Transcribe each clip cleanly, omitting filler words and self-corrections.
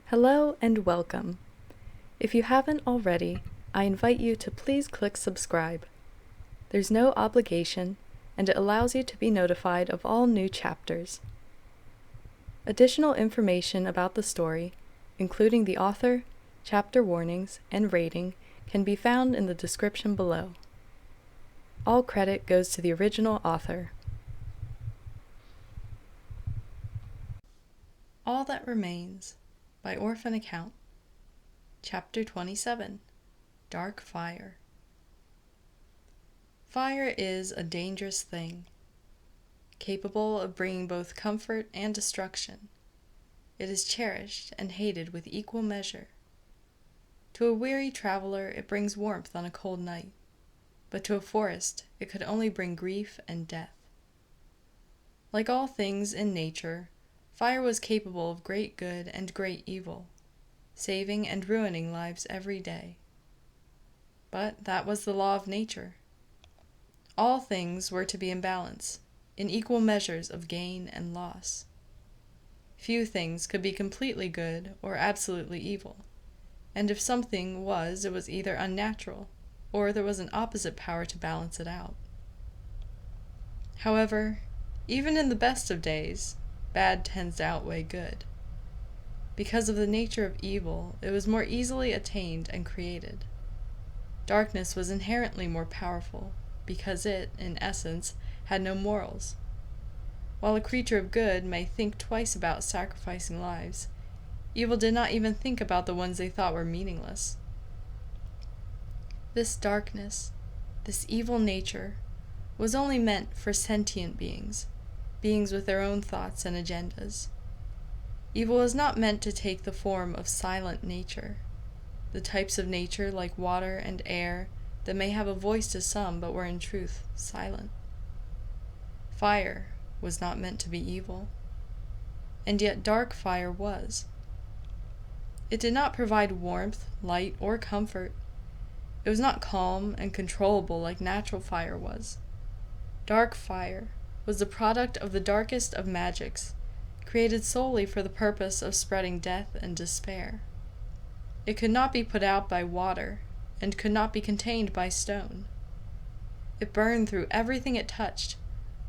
Hello and welcome. If you haven't already, I invite you to please click subscribe. There's no obligation, and it allows you to be notified of all new chapters. Additional information about the story, including the author, chapter warnings, and rating, can be found in the description below. All credit goes to the original author. All That Remains by Orphan Account. Chapter 27. Dark Fire. Fire is a dangerous thing, capable of bringing both comfort and destruction. It is cherished and hated with equal measure. To a weary traveler, it brings warmth on a cold night, but to a forest, it could only bring grief and death. Like all things in nature, fire was capable of great good and great evil, saving and ruining lives every day. But that was the law of nature. All things were to be in balance, in equal measures of gain and loss. Few things could be completely good or absolutely evil, and if something was, it was either unnatural, or there was an opposite power to balance it out. However, even in the best of days, bad tends to outweigh good. Because of the nature of evil, it was more easily attained and created. Darkness was inherently more powerful, because it, in essence, had no morals. While a creature of good may think twice about sacrificing lives, evil did not even think about the ones they thought were meaningless. This darkness, this evil nature, was only meant for sentient beings with their own thoughts and agendas. Evil was not meant to take the form of silent nature, the types of nature like water and air that may have a voice to some but were in truth silent. Fire was not meant to be evil, and yet dark fire was. It did not provide warmth, light, or comfort. It was not calm and controllable like natural fire was. Dark fire was the product of the darkest of magics, created solely for the purpose of spreading death and despair. It could not be put out by water, and could not be contained by stone. It burned through everything it touched,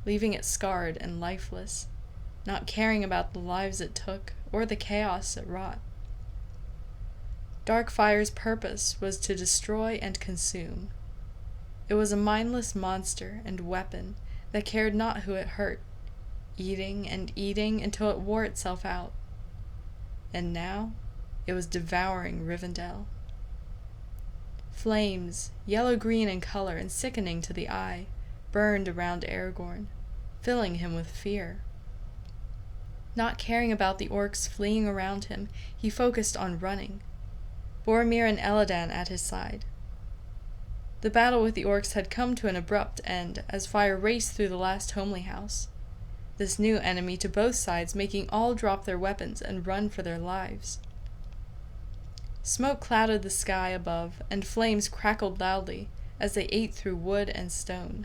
leaving it scarred and lifeless, not caring about the lives it took or the chaos it wrought. Dark fire's purpose was to destroy and consume. It was a mindless monster and weapon that cared not who it hurt, eating and eating until it wore itself out. And now it was devouring Rivendell. Flames, yellow-green in color and sickening to the eye, burned around Aragorn, filling him with fear. Not caring about the orcs fleeing around him, he focused on running, Boromir and Elladan at his side. The battle with the orcs had come to an abrupt end as fire raced through the last homely house, this new enemy to both sides making all drop their weapons and run for their lives. Smoke clouded the sky above, and flames crackled loudly as they ate through wood and stone.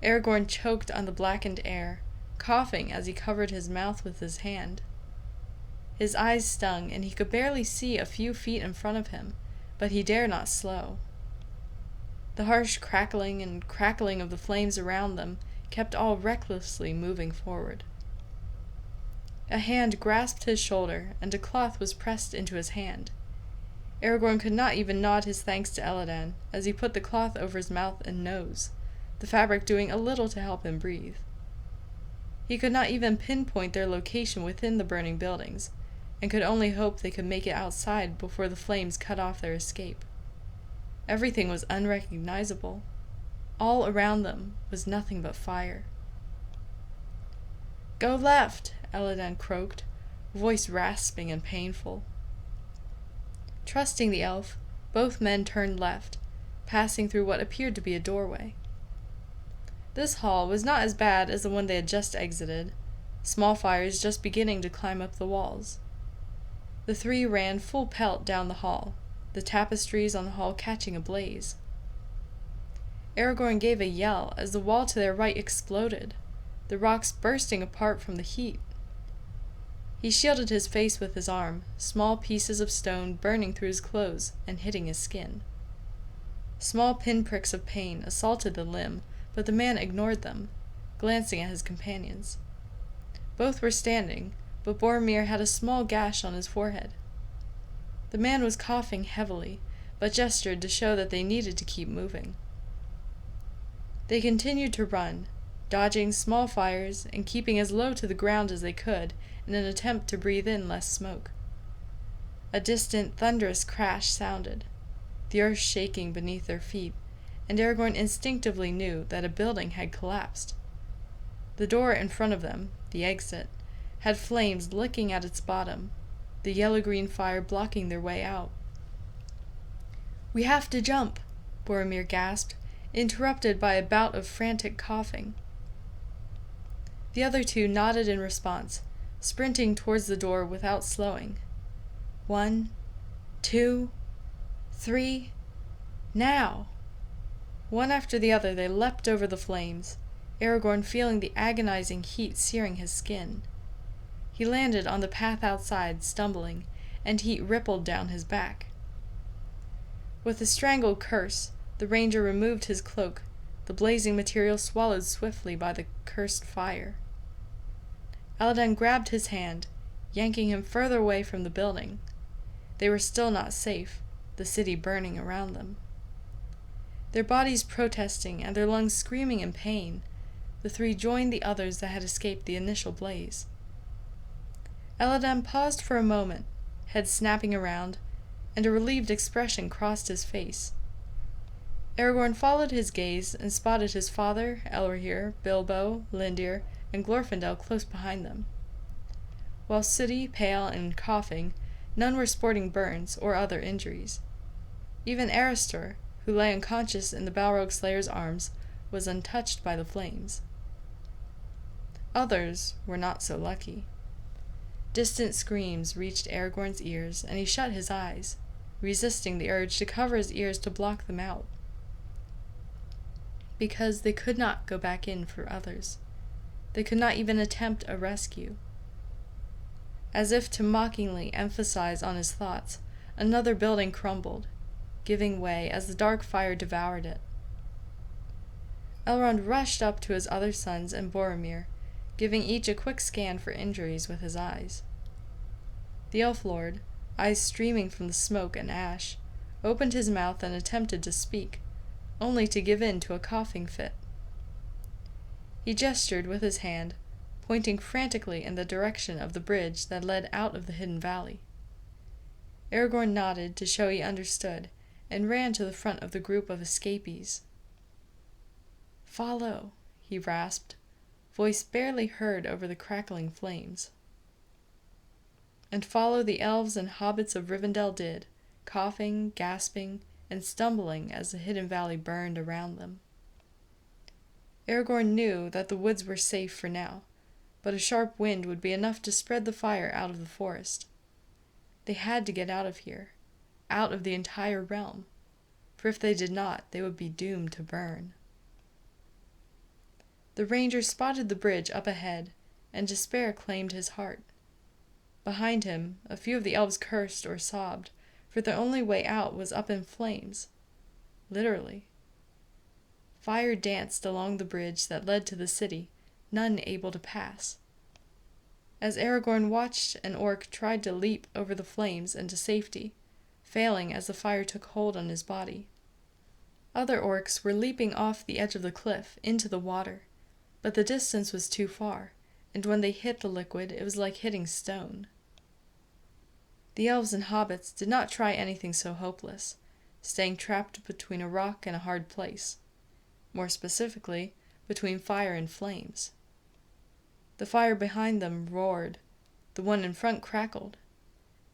Aragorn choked on the blackened air, coughing as he covered his mouth with his hand. His eyes stung, and he could barely see a few feet in front of him, but he dared not slow. The harsh crackling and crackling of the flames around them kept all recklessly moving forward. A hand grasped his shoulder, and a cloth was pressed into his hand. Aragorn could not even nod his thanks to Elladan as he put the cloth over his mouth and nose, the fabric doing a little to help him breathe. He could not even pinpoint their location within the burning buildings, and could only hope they could make it outside before the flames cut off their escape. Everything was unrecognizable. All around them was nothing but fire. "Go left," Elladan croaked, voice rasping and painful. Trusting the elf, both men turned left, passing through what appeared to be a doorway. This hall was not as bad as the one they had just exited, small fires just beginning to climb up the walls. The three ran full pelt down the hall, the tapestries on the hall catching ablaze. Aragorn gave a yell as the wall to their right exploded, the rocks bursting apart from the heat. He shielded his face with his arm, small pieces of stone burning through his clothes and hitting his skin. Small pinpricks of pain assaulted the limb, but the man ignored them, glancing at his companions. Both were standing, but Boromir had a small gash on his forehead. The man was coughing heavily, but gestured to show that they needed to keep moving. They continued to run, dodging small fires and keeping as low to the ground as they could in an attempt to breathe in less smoke. A distant, thunderous crash sounded, the earth shaking beneath their feet, and Aragorn instinctively knew that a building had collapsed. The door in front of them, the exit, had flames licking at its bottom, the yellow-green fire blocking their way out. "We have to jump," Boromir gasped, interrupted by a bout of frantic coughing. The other two nodded in response, sprinting towards the door without slowing. 1, 2, 3, now! One after the other they leapt over the flames, Aragorn feeling the agonizing heat searing his skin. He landed on the path outside, stumbling, and heat rippled down his back. With a strangled curse, the ranger removed his cloak, the blazing material swallowed swiftly by the cursed fire. Elladan grabbed his hand, yanking him further away from the building. They were still not safe, the city burning around them. Their bodies protesting and their lungs screaming in pain, the three joined the others that had escaped the initial blaze. Elladan paused for a moment, head snapping around, and a relieved expression crossed his face. Aragorn followed his gaze and spotted his father, Elrohir, Bilbo, Lindir, and Glorfindel close behind them. While sooty, pale, and coughing, none were sporting burns or other injuries. Even Aristor, who lay unconscious in the Balrog Slayer's arms, was untouched by the flames. Others were not so lucky. Distant screams reached Aragorn's ears, and he shut his eyes, resisting the urge to cover his ears to block them out. Because they could not go back in for others. They could not even attempt a rescue. As if to mockingly emphasize on his thoughts, another building crumbled, giving way as the dark fire devoured it. Elrond rushed up to his other sons and Boromir, giving each a quick scan for injuries with his eyes. The Elf Lord, eyes streaming from the smoke and ash, opened his mouth and attempted to speak, only to give in to a coughing fit. He gestured with his hand, pointing frantically in the direction of the bridge that led out of the hidden valley. Aragorn nodded to show he understood, and ran to the front of the group of escapees. "Follow," he rasped, voice barely heard over the crackling flames. And follow the elves and hobbits of Rivendell did, coughing, gasping, and stumbling as the hidden valley burned around them. Aragorn knew that the woods were safe for now, but a sharp wind would be enough to spread the fire out of the forest. They had to get out of here, out of the entire realm, for if they did not, they would be doomed to burn. The ranger spotted the bridge up ahead, and despair claimed his heart. Behind him, a few of the elves cursed or sobbed, for their only way out was up in flames. Literally. Fire danced along the bridge that led to the city, none able to pass. As Aragorn watched, an orc tried to leap over the flames into safety, failing as the fire took hold on his body. Other orcs were leaping off the edge of the cliff into the water, but the distance was too far, and when they hit the liquid, it was like hitting stone. The elves and hobbits did not try anything so hopeless, staying trapped between a rock and a hard place. More specifically, between fire and flames. The fire behind them roared, the one in front crackled,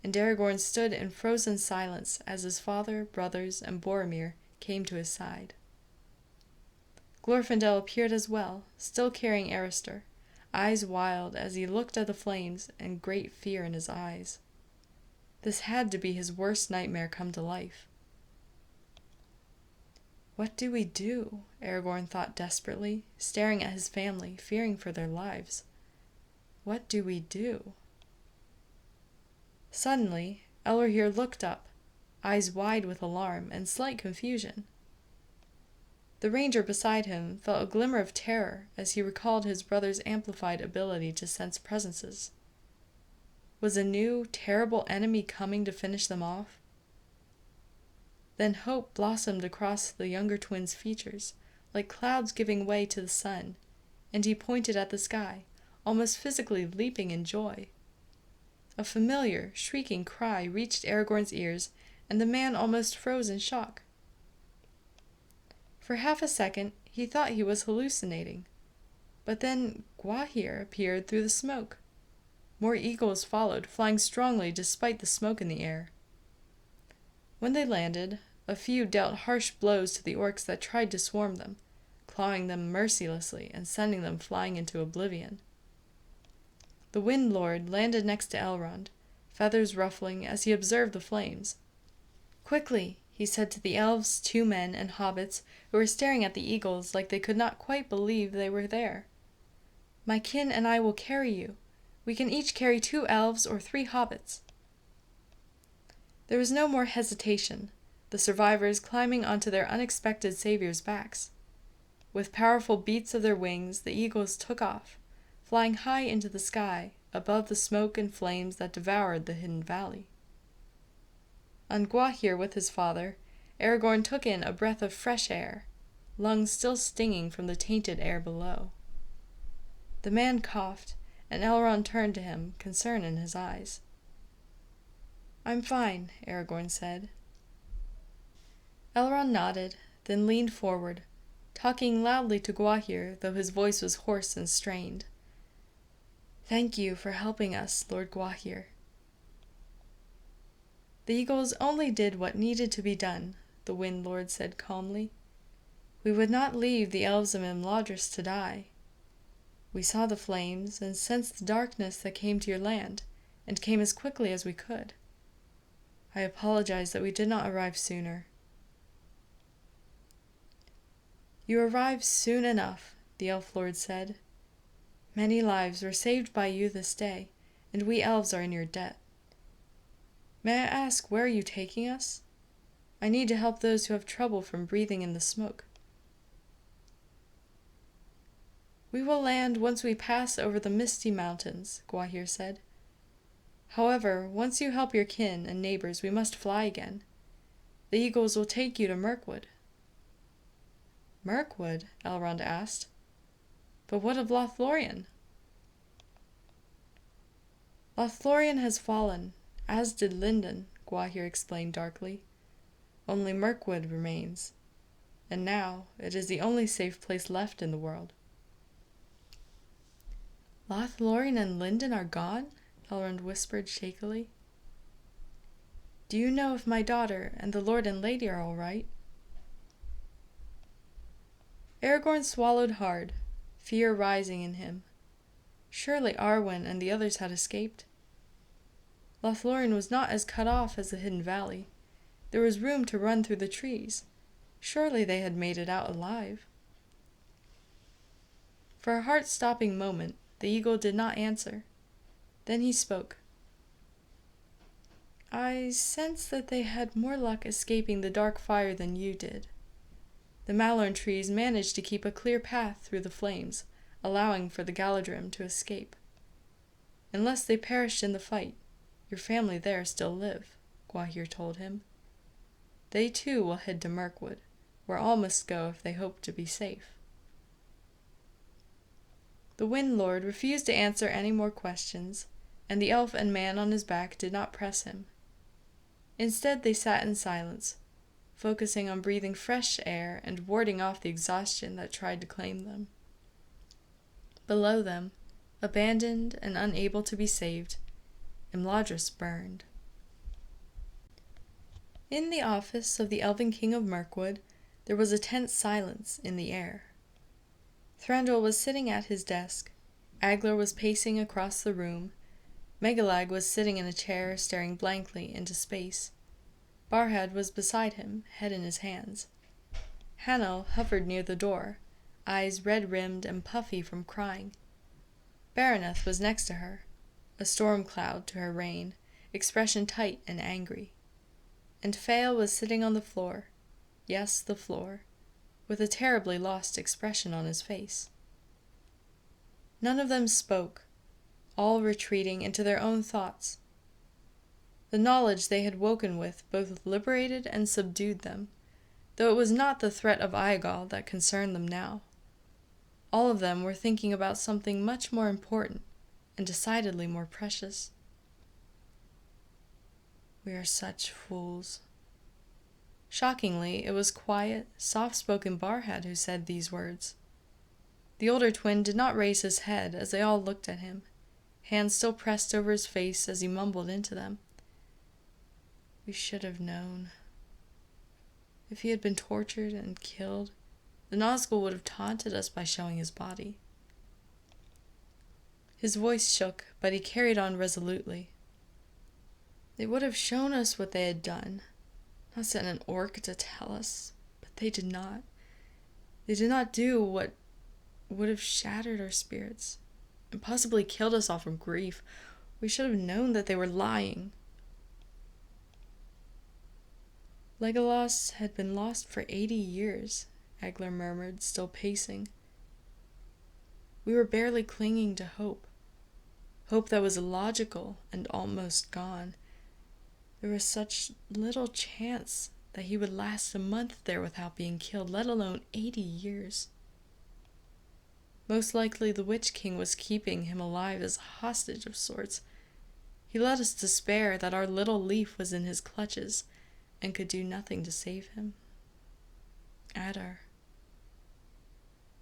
and Aragorn stood in frozen silence as his father, brothers, and Boromir came to his side. Glorfindel appeared as well, still carrying Aristor, eyes wild as he looked at the flames and great fear in his eyes. This had to be his worst nightmare come to life. What do we do? Aragorn thought desperately, staring at his family, fearing for their lives. What do we do? Suddenly, Elrohir looked up, eyes wide with alarm and slight confusion. The ranger beside him felt a glimmer of terror as he recalled his brother's amplified ability to sense presences. Was a new, terrible enemy coming to finish them off? Then hope blossomed across the younger twin's features, like clouds giving way to the sun, and he pointed at the sky, almost physically leaping in joy. A familiar, shrieking cry reached Aragorn's ears, and the man almost froze in shock. For half a second, he thought he was hallucinating. But then Gwaihir appeared through the smoke. More eagles followed, flying strongly despite the smoke in the air. When they landed, a few dealt harsh blows to the orcs that tried to swarm them, clawing them mercilessly and sending them flying into oblivion. The Wind Lord landed next to Elrond, feathers ruffling as he observed the flames. "Quickly," he said to the elves, 2 men, and hobbits who were staring at the eagles like they could not quite believe they were there. "My kin and I will carry you. We can each carry 2 elves or 3 hobbits." There was no more hesitation, the survivors climbing onto their unexpected saviors' backs. With powerful beats of their wings, the eagles took off, flying high into the sky, above the smoke and flames that devoured the hidden valley. On Gwaihir with his father, Aragorn took in a breath of fresh air, lungs still stinging from the tainted air below. The man coughed, and Elrond turned to him, concern in his eyes. "I'm fine," Aragorn said. Elrond nodded, then leaned forward, talking loudly to Gwaihir, though his voice was hoarse and strained. "Thank you for helping us, Lord Gwaihir." "The eagles only did what needed to be done," the Wind Lord said calmly. "We would not leave the elves of Imladris to die. We saw the flames and sensed the darkness that came to your land, and came as quickly as we could. I apologize that we did not arrive sooner." "You arrived soon enough," the Elf Lord said. "Many lives were saved by you this day, and we elves are in your debt. May I ask, where are you taking us? I need to help those who have trouble from breathing in the smoke." "We will land once we pass over the Misty Mountains," Gwaihir said. "However, once you help your kin and neighbors, we must fly again. The eagles will take you to Mirkwood." "Mirkwood?" Elrond asked. "But what of Lothlorien?" "Lothlorien has fallen, as did Lindon," Gwaihir explained darkly. "Only Mirkwood remains, and now it is the only safe place left in the world." "Lothlorien and Lindon are gone?" Elrond whispered shakily. "Do you know if my daughter and the Lord and Lady are all right?" Aragorn swallowed hard, fear rising in him. Surely Arwen and the others had escaped. Lothlorien was not as cut off as the Hidden Valley. There was room to run through the trees. Surely they had made it out alive. For a heart-stopping moment, the eagle did not answer. Then he spoke. "I sense that they had more luck escaping the dark fire than you did. The Malorn trees managed to keep a clear path through the flames, allowing for the Galadrim to escape. Unless they perished in the fight, your family there still live," Gwaihir told him. "They too will head to Mirkwood, where all must go if they hope to be safe." The Wind Lord refused to answer any more questions, and the elf and man on his back did not press him. Instead they sat in silence, focusing on breathing fresh air and warding off the exhaustion that tried to claim them. Below them, abandoned and unable to be saved, Imladris burned. In the office of the Elven King of Mirkwood, there was a tense silence in the air. Thranduil was sitting at his desk. Aglar was pacing across the room. Megalag was sitting in a chair, staring blankly into space. Barhad was beside him, head in his hands. Hanel hovered near the door, eyes red-rimmed and puffy from crying. Baraneth was next to her, a storm cloud to her rain, expression tight and angry. And Fael was sitting on the floor, yes, the floor, with a terribly lost expression on his face. None of them spoke, all retreating into their own thoughts. The knowledge they had woken with both liberated and subdued them, though it was not the threat of Iãgaw that concerned them now. All of them were thinking about something much more important and decidedly more precious. We are such fools. Shockingly, it was quiet, soft-spoken Barhad who said these words. The older twin did not raise his head as they all looked at him, hands still pressed over his face as he mumbled into them. We should have known. If he had been tortured and killed, the Nazgul would have taunted us by showing his body. His voice shook, but he carried on resolutely. They would have shown us what they had done, not sent an orc to tell us, but they did not. They did not do what would have shattered our spirits and possibly killed us all from grief. We should have known that they were lying. Legolas had been lost for 80 years, Egler murmured, still pacing. We were barely clinging to hope. Hope that was illogical and almost gone. There was such little chance that he would last a month there without being killed, let alone 80 years. Most likely the Witch King was keeping him alive as a hostage of sorts. He let us despair that our little leaf was in his clutches and could do nothing to save him. Adar.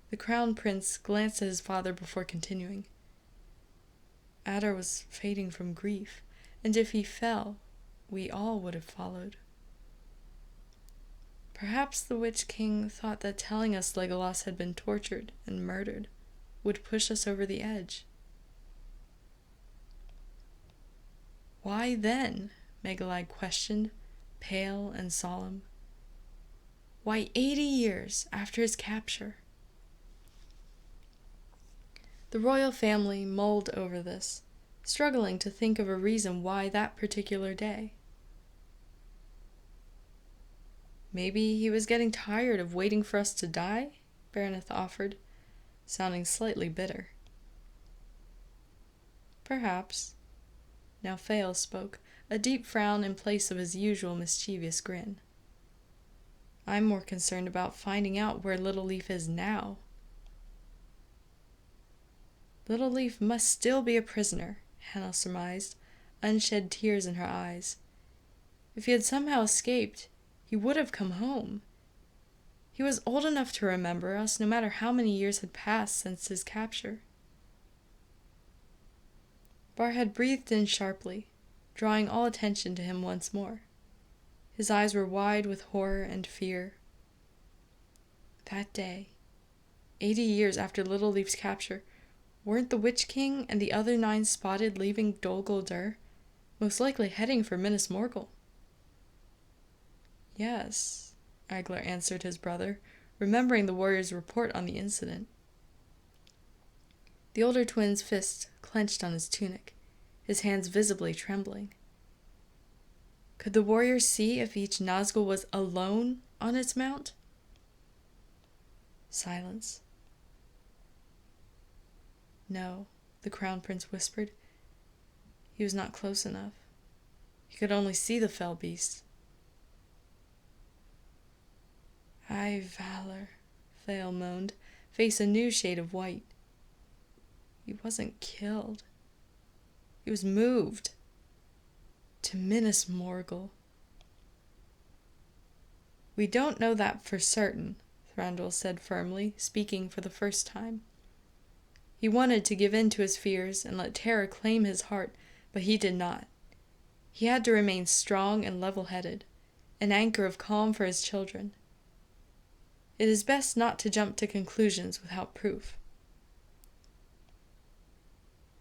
The Crown Prince glanced at his father before continuing. Adar was fading from grief, and if he fell, we all would have followed. Perhaps the Witch King thought that telling us Legolas had been tortured and murdered would push us over the edge. Why then? Megalag questioned, pale and solemn. Why 80 years after his capture? The royal family mulled over this, struggling to think of a reason why that particular day. Maybe he was getting tired of waiting for us to die, Baraneth offered, sounding slightly bitter. Perhaps. Now Fael spoke, a deep frown in place of his usual mischievous grin. I'm more concerned about finding out where Little Leaf is now. Little Leaf must still be a prisoner, Hannah surmised, unshed tears in her eyes. If he had somehow escaped, he would have come home. He was old enough to remember us, no matter how many years had passed since his capture. Barhad breathed in sharply, drawing all attention to him once more. His eyes were wide with horror and fear. That day, 80 years after Little Leaf's capture, weren't the Witch King and the other 9 spotted leaving Dol Guldur, most likely heading for Minas Morgul? Yes, Egler answered his brother, remembering the warrior's report on the incident. The older twin's fist clenched on his tunic, his hands visibly trembling. Could the warrior see if each Nazgul was alone on its mount? Silence. No, the Crown Prince whispered. He was not close enough. He could only see the fell beast. Aye, valor, Fael moaned, face a new shade of white. He wasn't killed. He was moved. To Minas Morgul. We don't know that for certain, Thranduil said firmly, speaking for the first time. He wanted to give in to his fears and let terror claim his heart, but he did not. He had to remain strong and level-headed, an anchor of calm for his children. It is best not to jump to conclusions without proof.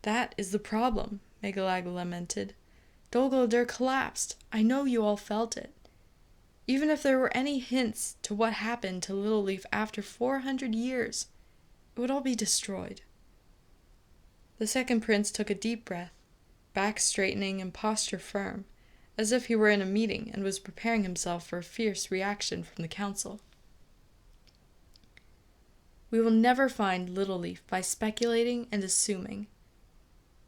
That is the problem, Megalag lamented. Dol Guldur collapsed. I know you all felt it. Even if there were any hints to what happened to Little Leaf after 400 years, it would all be destroyed. The second prince took a deep breath, back straightening and posture firm, as if he were in a meeting and was preparing himself for a fierce reaction from the council. We will never find Little Leaf by speculating and assuming.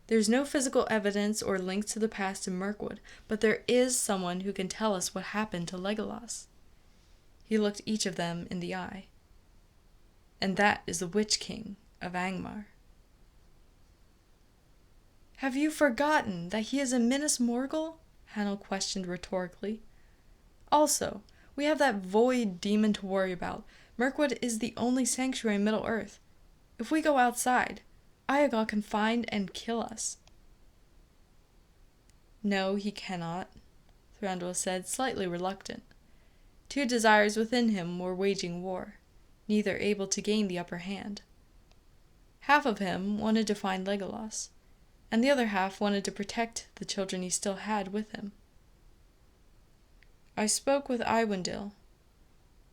There's no physical evidence or link to the past in Mirkwood, but there is someone who can tell us what happened to Legolas. He looked each of them in the eye. And that is the Witch King of Angmar. "Have you forgotten that he is a Minas Morgul?" Hanel questioned rhetorically. "Also, we have that void demon to worry about. Mirkwood is the only sanctuary in Middle-earth. If we go outside, Iãgaw can find and kill us." "No, he cannot," Thranduil said, slightly reluctant. Two desires within him were waging war, neither able to gain the upper hand. Half of him wanted to find Legolas, and the other half wanted to protect the children he still had with him. "I spoke with Iwendil.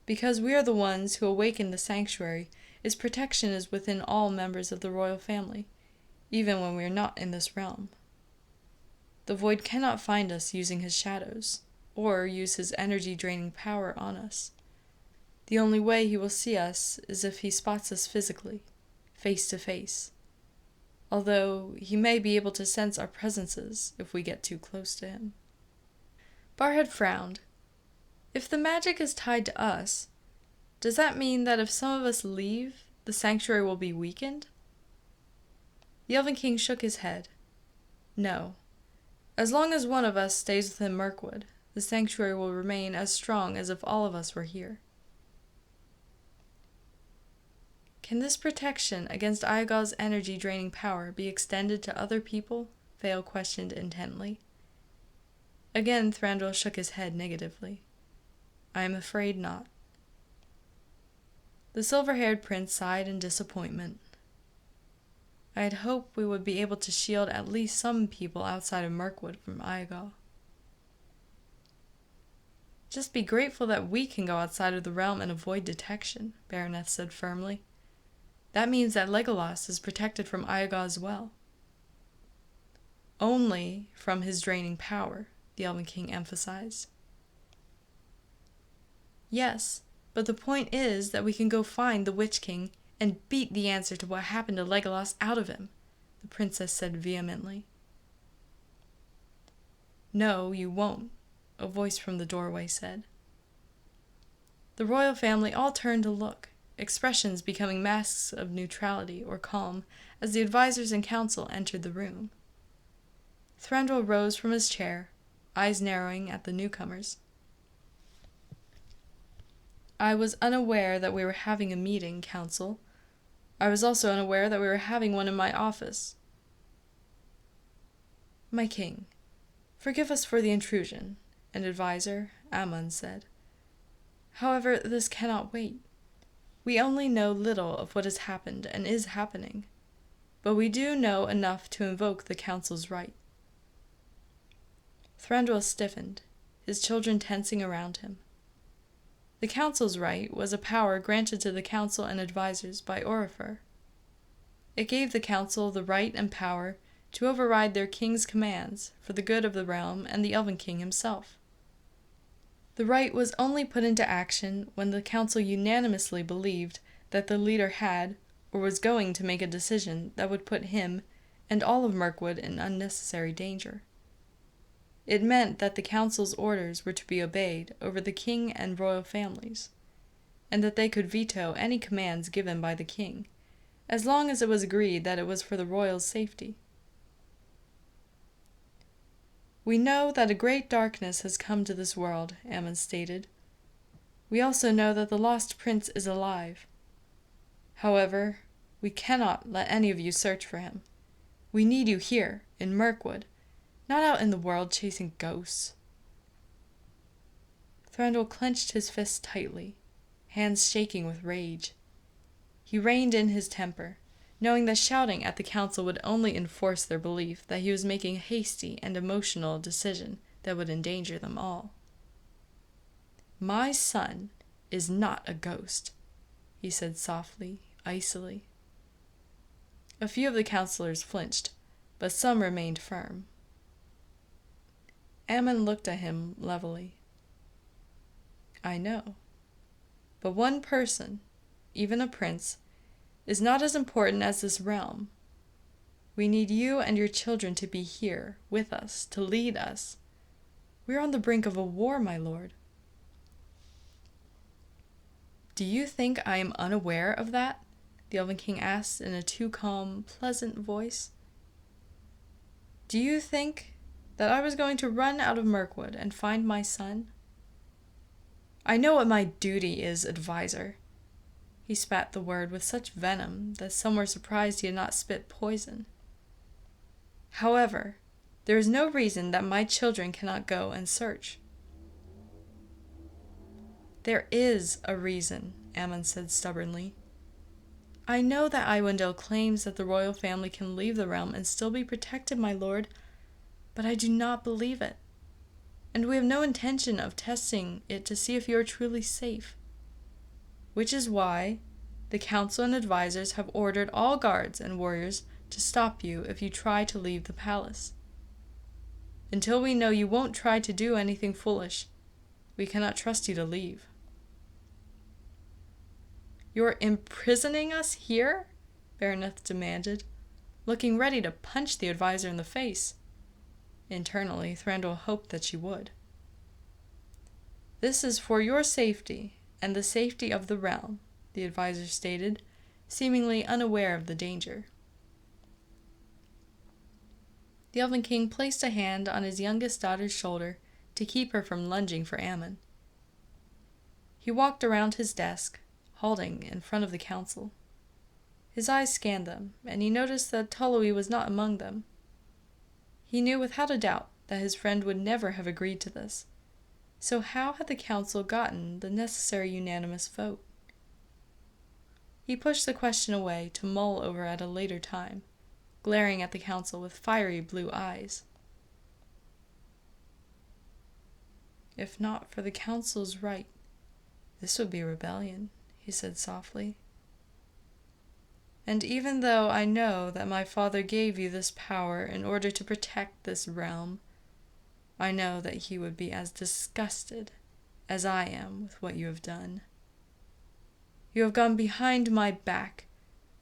Because we are the ones who awakened the sanctuary, its protection is within all members of the royal family, even when we are not in this realm. The void cannot find us using his shadows, or use his energy-draining power on us. The only way he will see us is if he spots us physically, face to face, although he may be able to sense our presences if we get too close to him." Barhead frowned. "If the magic is tied to us, does that mean that if some of us leave, the sanctuary will be weakened?" The Elven King shook his head. "No. As long as one of us stays within Mirkwood, the sanctuary will remain as strong as if all of us were here." "Can this protection against Iãgaw's energy-draining power be extended to other people?" Vale questioned intently. Again Thranduil shook his head negatively. "I am afraid not." The silver-haired prince sighed in disappointment. "I had hoped we would be able to shield at least some people outside of Mirkwood from Iãgaw." "Just be grateful that we can go outside of the realm and avoid detection," Baroneth said firmly. "That means that Legolas is protected from Iãgaw as well." "Only from his draining power," the Elven King emphasized. "Yes, but the point is that we can go find the Witch King and beat the answer to what happened to Legolas out of him," the princess said vehemently. "No, you won't," a voice from the doorway said. The royal family all turned to look, expressions becoming masks of neutrality or calm as the advisors and council entered the room. Thranduil rose from his chair, eyes narrowing at the newcomers. "I was unaware that we were having a meeting, Council. I was also unaware that we were having one in my office." "My king, forgive us for the intrusion," an advisor, Ammon, said. "However, this cannot wait. We only know little of what has happened and is happening, but we do know enough to invoke the Council's right." Thranduil stiffened, his children tensing around him. The Council's right was a power granted to the Council and advisors by Orifer. It gave the Council the right and power to override their king's commands for the good of the realm and the Elven King himself. The right was only put into action when the Council unanimously believed that the leader had, or was going to make a decision that would put him and all of Mirkwood in unnecessary danger. It meant that the Council's orders were to be obeyed over the king and royal families, and that they could veto any commands given by the king, as long as it was agreed that it was for the royals' safety. "We know that a great darkness has come to this world," Ammon stated. "We also know that the lost prince is alive. However, we cannot let any of you search for him. We need you here, in Mirkwood, not out in the world chasing ghosts." Thranduil clenched his fists tightly, hands shaking with rage. He reined in his temper, knowing that shouting at the council would only enforce their belief that he was making a hasty and emotional decision that would endanger them all. "My son is not a ghost," he said softly, icily. A few of the councillors flinched, but some remained firm. Ammon looked at him levelly. I know. But one person, even a prince, is not as important as this realm. We need you and your children to be here, with us, to lead us. We are on the brink of a war, my lord. Do you think I am unaware of that? The Elven King asked in a too calm, pleasant voice. Do you think that I was going to run out of Mirkwood and find my son? I know what my duty is, advisor. He spat the word with such venom that some were surprised he had not spit poison. However, there is no reason that my children cannot go and search. There is a reason, Ammon said stubbornly. I know that Iãgaw claims that the royal family can leave the realm and still be protected, my lord, but I do not believe it, and we have no intention of testing it to see if you are truly safe. Which is why the council and advisors have ordered all guards and warriors to stop you if you try to leave the palace. Until we know you won't try to do anything foolish, we cannot trust you to leave. You're imprisoning us here? Baroneth demanded, looking ready to punch the advisor in the face. Internally, Thranduil hoped that she would. This is for your safety and the safety of the realm, the advisor stated, seemingly unaware of the danger. The Elven King placed a hand on his youngest daughter's shoulder to keep her from lunging for Ammon. He walked around his desk, halting in front of the council. His eyes scanned them, and he noticed that Tullowee was not among them. He knew without a doubt that his friend would never have agreed to this. So how had the council gotten the necessary unanimous vote? He pushed the question away to mull over at a later time, glaring at the council with fiery blue eyes. If not for the council's right, this would be rebellion, he said softly. And even though I know that my father gave you this power in order to protect this realm, I know that he would be as disgusted as I am with what you have done. You have gone behind my back,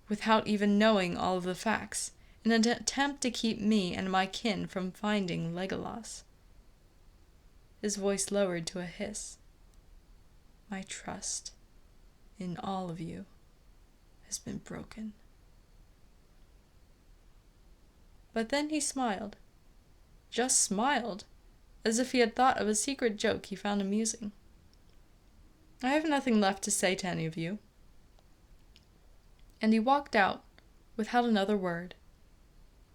without even knowing all of the facts, in an attempt to keep me and my kin from finding Legolas. His voice lowered to a hiss. My trust in all of you has been broken. But then he smiled. Just smiled, as if he had thought of a secret joke he found amusing. I have nothing left to say to any of you. And he walked out without another word.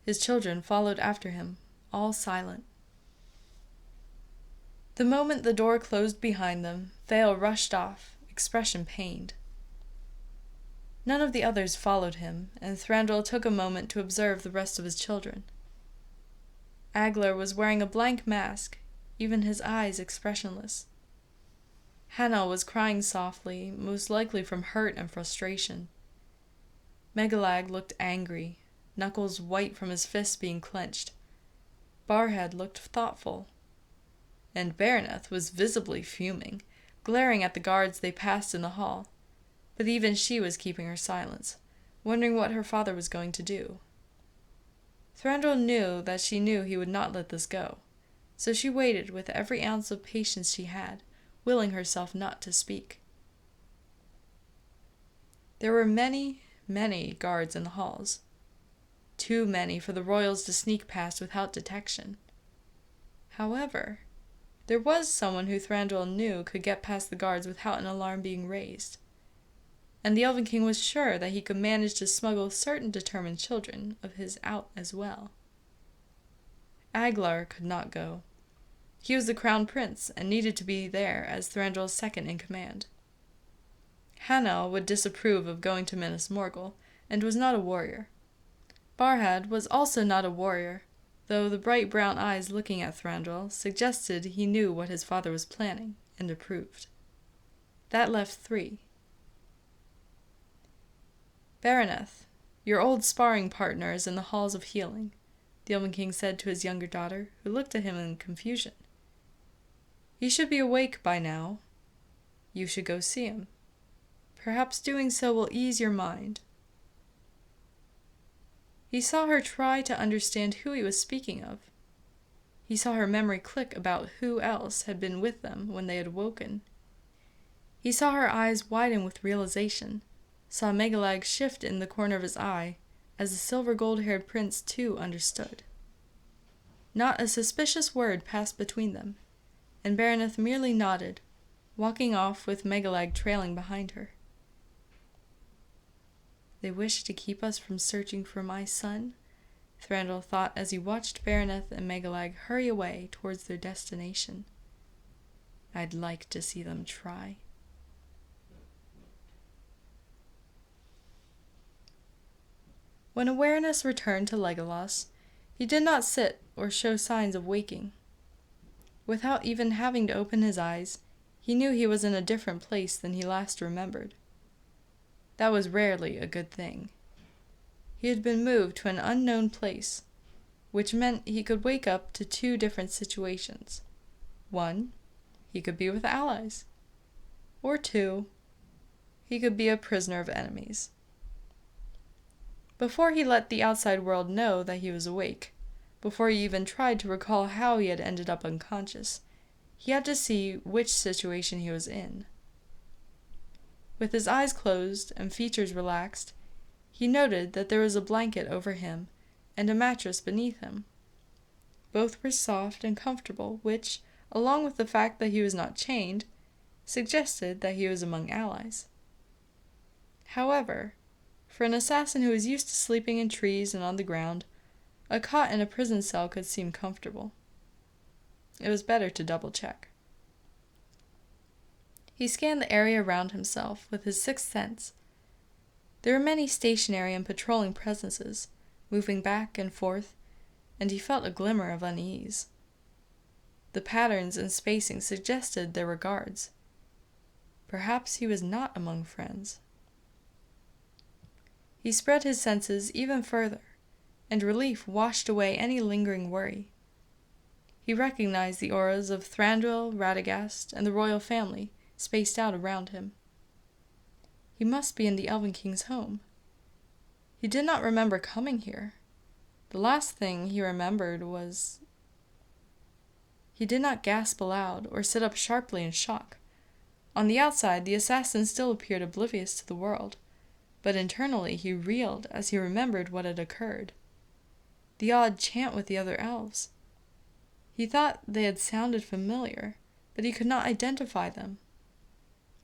His children followed after him, all silent. The moment the door closed behind them, Thale rushed off, expression pained. None of the others followed him, and Thranduil took a moment to observe the rest of his children. Aglar was wearing a blank mask, even his eyes expressionless. Hannah was crying softly, most likely from hurt and frustration. Megalag looked angry, knuckles white from his fists being clenched. Barhead looked thoughtful. And Baroneth was visibly fuming, glaring at the guards they passed in the hall. But even she was keeping her silence, wondering what her father was going to do. Thranduil knew that she knew he would not let this go, so she waited with every ounce of patience she had, willing herself not to speak. There were many, many guards in the halls. Too many for the royals to sneak past without detection. However, there was someone who Thranduil knew could get past the guards without an alarm being raised. And the Elven King was sure that he could manage to smuggle certain determined children of his out as well. Aglar could not go. He was the crown prince and needed to be there as Thranduil's second in command. Hannah would disapprove of going to Minas Morgul, and was not a warrior. Barhad was also not a warrior, though the bright brown eyes looking at Thranduil suggested he knew what his father was planning, and approved. That left 3. Baroneth, your old sparring partner is in the halls of healing, the Elven King said to his younger daughter, who looked at him in confusion. "He should be awake by now. You should go see him. Perhaps doing so will ease your mind." He saw her try to understand who he was speaking of. He saw her memory click about who else had been with them when they had woken. He saw her eyes widen with realization, saw Megalag shift in the corner of his eye, as the silver gold-haired prince too understood. Not a suspicious word passed between them, and Baraneth merely nodded, walking off with Megalag trailing behind her. "They wish to keep us from searching for my son," Thranduil thought as he watched Baraneth and Megalag hurry away towards their destination. "I'd like to see them try." When awareness returned to Legolas, he did not sit or show signs of waking. Without even having to open his eyes, he knew he was in a different place than he last remembered. That was rarely a good thing. He had been moved to an unknown place, which meant he could wake up to two different situations. One, he could be with allies. Or two, he could be a prisoner of enemies. Before he let the outside world know that he was awake, before he even tried to recall how he had ended up unconscious, he had to see which situation he was in. With his eyes closed and features relaxed, he noted that there was a blanket over him and a mattress beneath him. Both were soft and comfortable, which, along with the fact that he was not chained, suggested that he was among allies. However, for an assassin who was used to sleeping in trees and on the ground, a cot in a prison cell could seem comfortable. It was better to double-check. He scanned the area around himself with his sixth sense. There were many stationary and patrolling presences, moving back and forth, and he felt a glimmer of unease. The patterns and spacing suggested there were guards. Perhaps he was not among friends. He spread his senses even further, and relief washed away any lingering worry. He recognized the auras of Thranduil, Radagast, and the royal family spaced out around him. He must be in the Elven King's home. He did not remember coming here. The last thing he remembered was... He did not gasp aloud or sit up sharply in shock. On the outside, the assassin still appeared oblivious to the world, but internally he reeled as he remembered what had occurred. The odd chant with the other elves. He thought they had sounded familiar, but he could not identify them.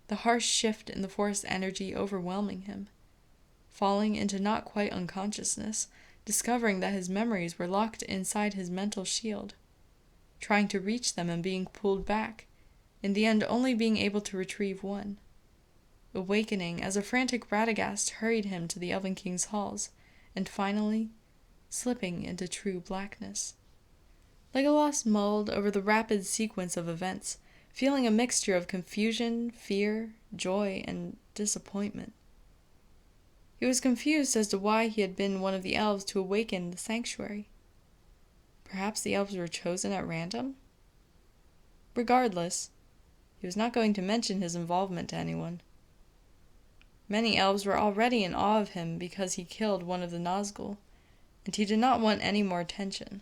The harsh shift in the force energy overwhelming him. Falling into not quite unconsciousness, discovering that his memories were locked inside his mental shield. Trying to reach them and being pulled back, in the end only being able to retrieve one. Awakening as a frantic Radagast hurried him to the Elven King's halls, and finally, slipping into true blackness. Legolas mulled over the rapid sequence of events, feeling a mixture of confusion, fear, joy, and disappointment. He was confused as to why he had been one of the elves to awaken the sanctuary. Perhaps the elves were chosen at random? Regardless, he was not going to mention his involvement to anyone. Many elves were already in awe of him because he killed one of the Nazgul, and he did not want any more attention.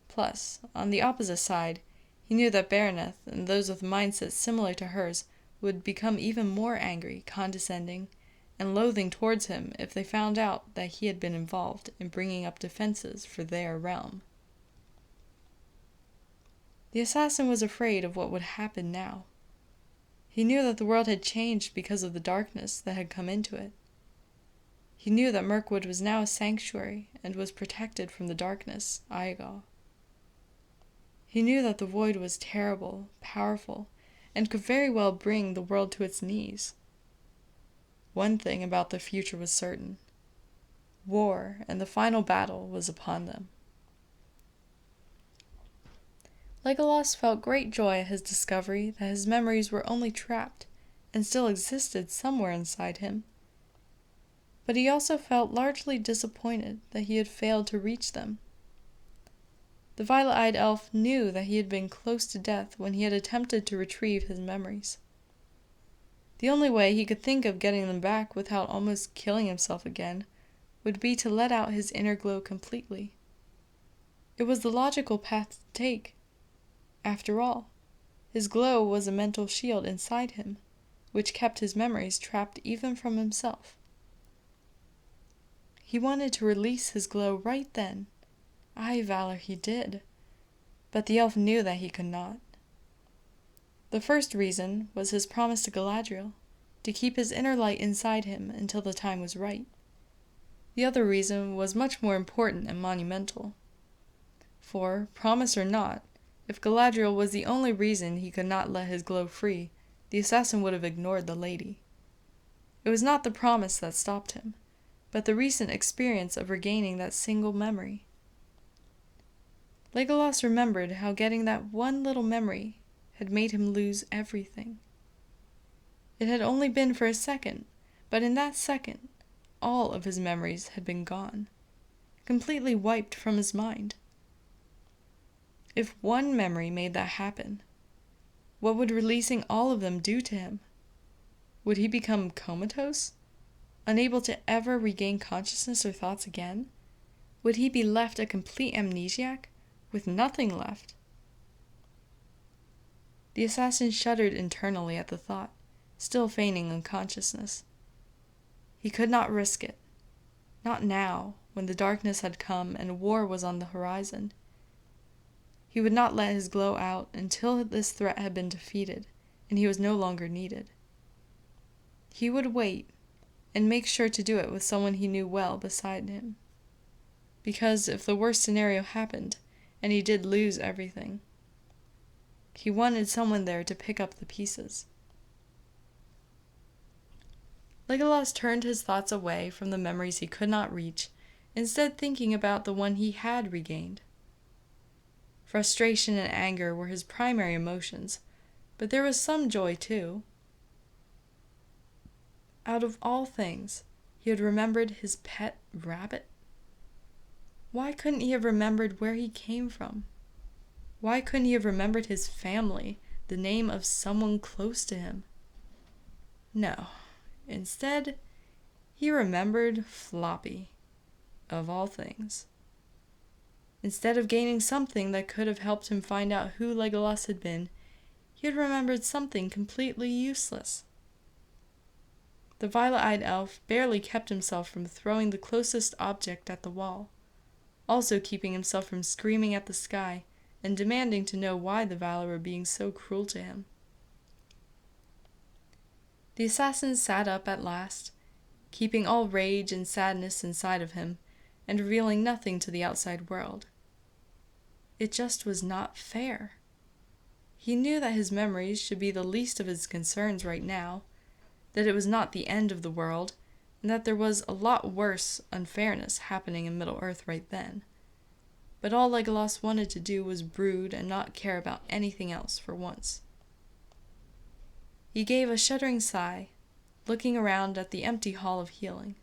Plus, on the opposite side, he knew that Baraneth and those with mindsets similar to hers would become even more angry, condescending, and loathing towards him if they found out that he had been involved in bringing up defenses for their realm. The assassin was afraid of what would happen now. He knew that the world had changed because of the darkness that had come into it. He knew that Mirkwood was now a sanctuary and was protected from the darkness, Iãgaw. He knew that the void was terrible, powerful, and could very well bring the world to its knees. One thing about the future was certain. War and the final battle was upon them. Legolas felt great joy at his discovery that his memories were only trapped and still existed somewhere inside him. But he also felt largely disappointed that he had failed to reach them. The violet-eyed elf knew that he had been close to death when he had attempted to retrieve his memories. The only way he could think of getting them back without almost killing himself again would be to let out his inner glow completely. It was the logical path to take. After all, his glow was a mental shield inside him, which kept his memories trapped even from himself. He wanted to release his glow right then. Aye, Valor, he did. But the elf knew that he could not. The first reason was his promise to Galadriel, to keep his inner light inside him until the time was right. The other reason was much more important and monumental. For, promise or not, if Galadriel was the only reason he could not let his glow free, the assassin would have ignored the lady. It was not the promise that stopped him, but the recent experience of regaining that single memory. Legolas remembered how getting that one little memory had made him lose everything. It had only been for a second, but in that second, all of his memories had been gone, completely wiped from his mind. If one memory made that happen, what would releasing all of them do to him? Would he become comatose, unable to ever regain consciousness or thoughts again? Would he be left a complete amnesiac, with nothing left? The assassin shuddered internally at the thought, still feigning unconsciousness. He could not risk it. Not now, when the darkness had come and war was on the horizon. He would not let his glow out until this threat had been defeated, and he was no longer needed. He would wait, and make sure to do it with someone he knew well beside him. Because if the worst scenario happened, and he did lose everything, he wanted someone there to pick up the pieces. Legolas turned his thoughts away from the memories he could not reach, instead thinking about the one he had regained. Frustration and anger were his primary emotions, but there was some joy too. Out of all things, he had remembered his pet rabbit. Why couldn't he have remembered where he came from? Why couldn't he have remembered his family, the name of someone close to him? No. Instead, he remembered Floppy, of all things. Instead of gaining something that could have helped him find out who Legolas had been, he had remembered something completely useless. The violet-eyed elf barely kept himself from throwing the closest object at the wall, also keeping himself from screaming at the sky and demanding to know why the Valar were being so cruel to him. The assassin sat up at last, keeping all rage and sadness inside of him, and revealing nothing to the outside world. It just was not fair. He knew that his memories should be the least of his concerns right now, that it was not the end of the world, and that there was a lot worse unfairness happening in Middle-earth right then. But all Legolas wanted to do was brood and not care about anything else for once. He gave a shuddering sigh, looking around at the empty hall of healing.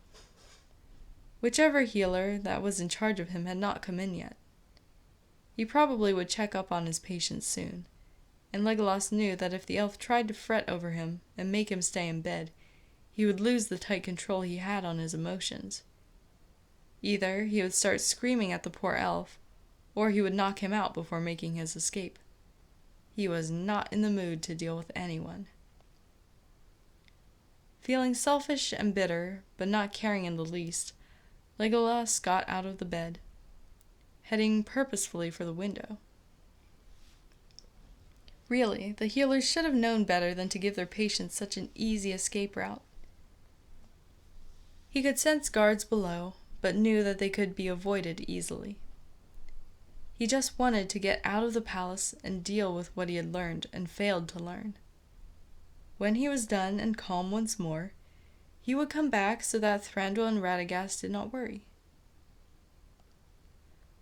Whichever healer that was in charge of him had not come in yet. He probably would check up on his patients soon, and Legolas knew that if the elf tried to fret over him and make him stay in bed, he would lose the tight control he had on his emotions. Either he would start screaming at the poor elf, or he would knock him out before making his escape. He was not in the mood to deal with anyone. Feeling selfish and bitter, but not caring in the least, Legolas got out of the bed, heading purposefully for the window. Really, the healers should have known better than to give their patients such an easy escape route. He could sense guards below, but knew that they could be avoided easily. He just wanted to get out of the palace and deal with what he had learned and failed to learn. When he was done and calm once more, he would come back so that Thranduil and Radagast did not worry.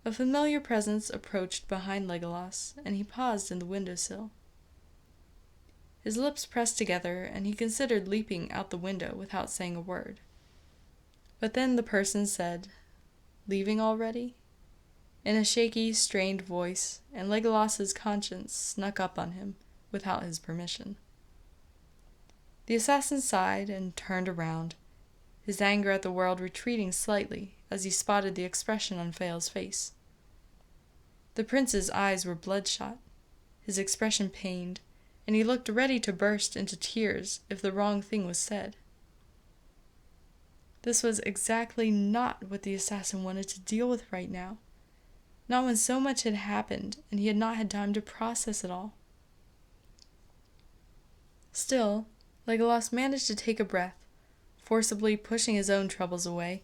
A familiar presence approached behind Legolas, and he paused in the windowsill. His lips pressed together, and he considered leaping out the window without saying a word. But then the person said, "Leaving already?" in a shaky, strained voice, and Legolas's conscience snuck up on him without his permission. The assassin sighed and turned around, his anger at the world retreating slightly as he spotted the expression on Phael's face. The prince's eyes were bloodshot, his expression pained, and he looked ready to burst into tears if the wrong thing was said. This was exactly not what the assassin wanted to deal with right now, not when so much had happened and he had not had time to process it all. Still, Legolas managed to take a breath, forcibly pushing his own troubles away,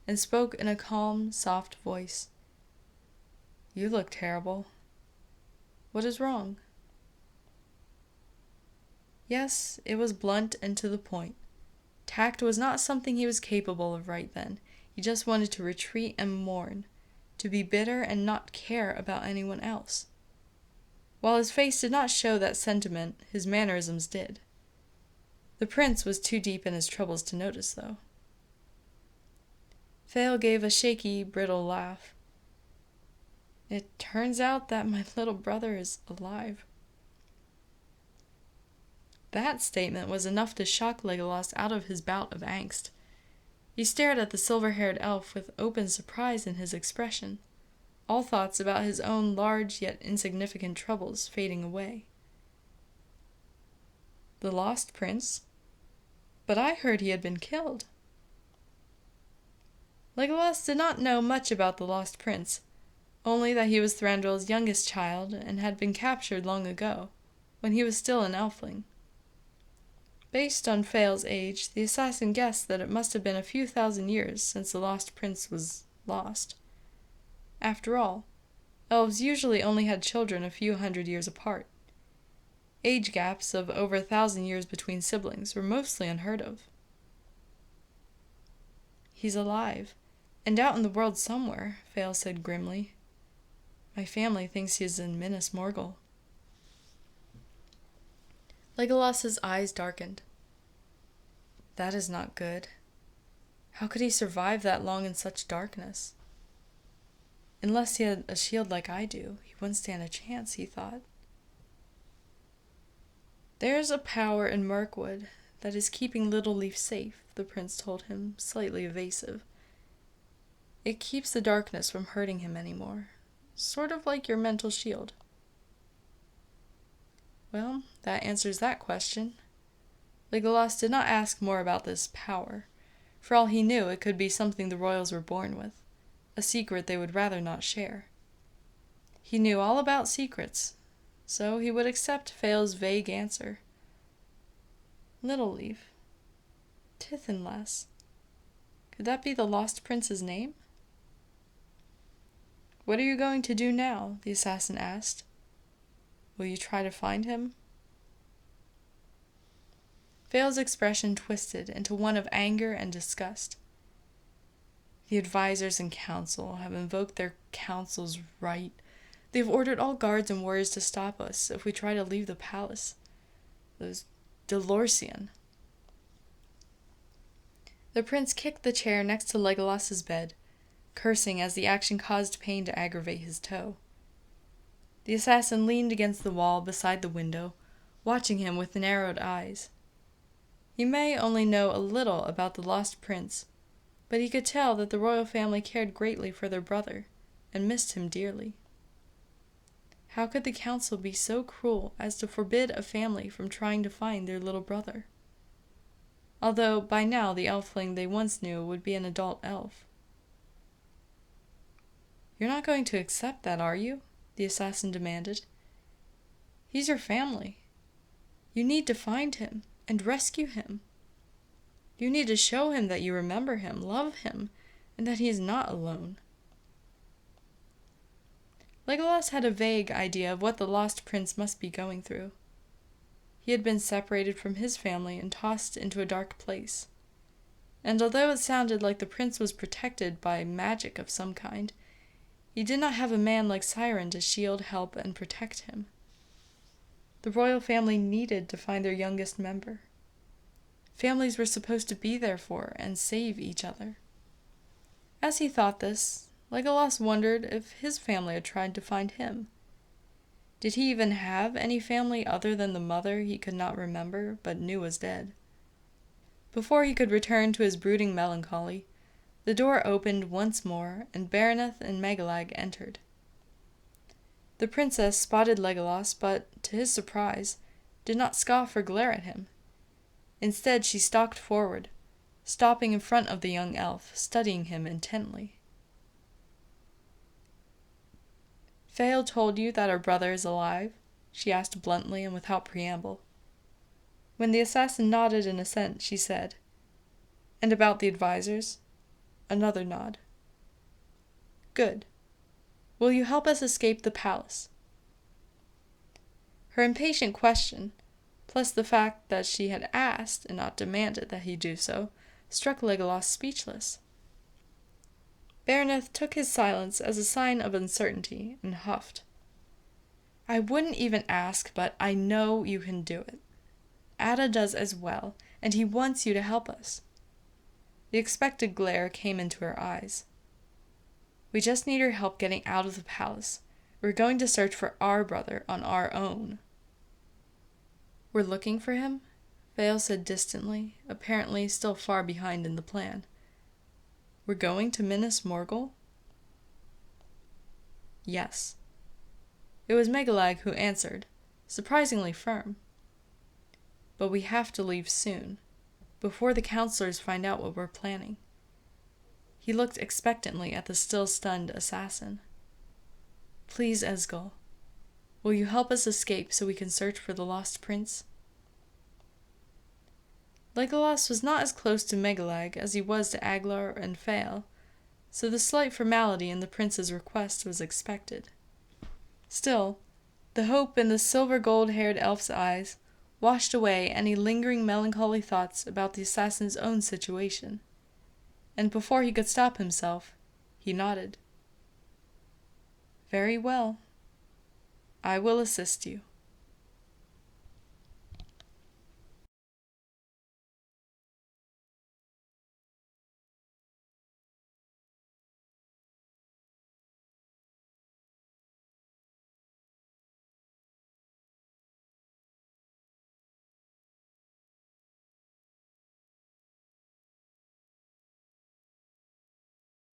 and spoke in a calm, soft voice. "You look terrible. What is wrong?" Yes, it was blunt and to the point. Tact was not something he was capable of right then. He just wanted to retreat and mourn, to be bitter and not care about anyone else. While his face did not show that sentiment, his mannerisms did. The prince was too deep in his troubles to notice, though. Phael gave a shaky, brittle laugh. "It turns out that my little brother is alive." That statement was enough to shock Legolas out of his bout of angst. He stared at the silver-haired elf with open surprise in his expression, all thoughts about his own large yet insignificant troubles fading away. The lost prince? But I heard he had been killed. Legolas did not know much about the lost prince, only that he was Thranduil's youngest child and had been captured long ago, when he was still an elfling. Based on Phael's age, the assassin guessed that it must have been a few thousand years since the lost prince was lost. After all, elves usually only had children a few hundred years apart. Age gaps of over 1,000 years between siblings were mostly unheard of. "He's alive, and out in the world somewhere," Phael said grimly. "My family thinks he is in Minas Morgul." Legolas's eyes darkened. That is not good. How could he survive that long in such darkness? Unless he had a shield like I do, he wouldn't stand a chance, he thought. "There's a power in Mirkwood that is keeping Little Leaf safe," the prince told him, slightly evasive. "It keeps the darkness from hurting him anymore, sort of like your mental shield." Well, that answers that question. Legolas did not ask more about this power. For all he knew, it could be something the royals were born with, a secret they would rather not share. He knew all about secrets, so he would accept Phael's vague answer. Little Leaf. Tithinlass. Could that be the lost prince's name? "What are you going to do now?" the assassin asked. "Will you try to find him?" Phael's expression twisted into one of anger and disgust. "The advisors in council have invoked their council's right. They have ordered all guards and warriors to stop us if we try to leave the palace. Those Delorsian." The prince kicked the chair next to Legolas's bed, cursing as the action caused pain to aggravate his toe. The assassin leaned against the wall beside the window, watching him with narrowed eyes. He may only know a little about the lost prince, but he could tell that the royal family cared greatly for their brother, and missed him dearly. How could the council be so cruel as to forbid a family from trying to find their little brother? Although by now the elfling they once knew would be an adult elf. "You're not going to accept that, are you?" the assassin demanded. "He's your family. You need to find him and rescue him. You need to show him that you remember him, love him, and that he is not alone." Legolas had a vague idea of what the lost prince must be going through. He had been separated from his family and tossed into a dark place. And although it sounded like the prince was protected by magic of some kind, he did not have a man like Siren to shield, help, and protect him. The royal family needed to find their youngest member. Families were supposed to be there for and save each other. As he thought this, Legolas wondered if his family had tried to find him. Did he even have any family other than the mother he could not remember but knew was dead? Before he could return to his brooding melancholy, the door opened once more, and Baraneth and Megalag entered. The princess spotted Legolas, but, to his surprise, did not scoff or glare at him. Instead, she stalked forward, stopping in front of the young elf, studying him intently. "Fael told you that our brother is alive?" she asked bluntly and without preamble. When the assassin nodded in assent, she said, "And about the advisors?" Another nod. "Good. Will you help us escape the palace?" Her impatient question, plus the fact that she had asked and not demanded that he do so, struck Legolas speechless. Baraneth took his silence as a sign of uncertainty and huffed. "I wouldn't even ask, but I know you can do it. Arda does as well, and he wants you to help us." The expected glare came into her eyes. "We just need your help getting out of the palace. We're going to search for our brother on our own." "We're looking for him?" Fael said distantly, apparently still far behind in the plan. "We're going to Minas Morgul?" "Yes." It was Megalag who answered, surprisingly firm. "But we have to leave soon, before the counselors find out what we're planning." He looked expectantly at the still stunned assassin. "Please, Esgal, will you help us escape so we can search for the lost prince?" Legolas was not as close to Megalag as he was to Aglar and Fael, so the slight formality in the prince's request was expected. Still, the hope in the silver-gold-haired elf's eyes washed away any lingering melancholy thoughts about the assassin's own situation, and before he could stop himself, he nodded. "Very well. I will assist you."